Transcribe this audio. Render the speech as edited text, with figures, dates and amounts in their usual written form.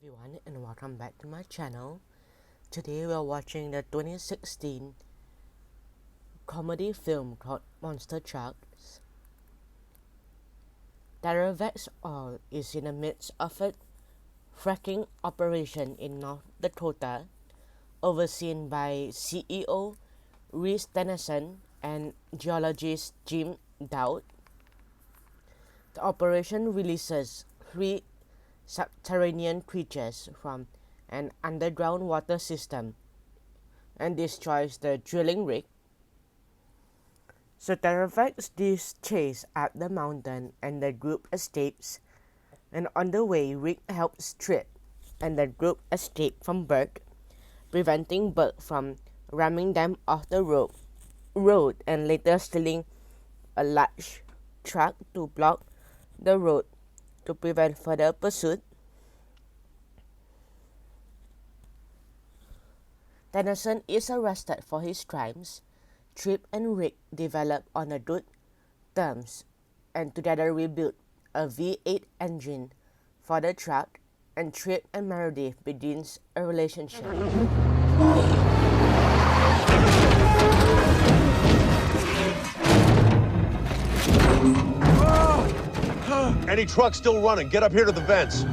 everyone and welcome back to my channel. Today we are watching the 2016 comedy film called Monster Trucks. Terrorvex Oil is in the midst of a fracking operation in North Dakota, overseen by CEO Reese Tennyson and geologist Jim Dowd. The operation releases three subterranean creatures from an underground water system and destroys the drilling rig. So Terrorvex this chase at the mountain and the group escapes, and on the way Rick helps Tripp and the group escape from Burke, preventing Burke from ramming them off the road and later stealing a large truck to block the road to prevent further pursuit. Tennyson is arrested for his crimes. Tripp and Rick develop on a good terms and together rebuild a V8 engine for the truck, and Tripp and Meredith begins a relationship. Any truck still running, get up here to the vents.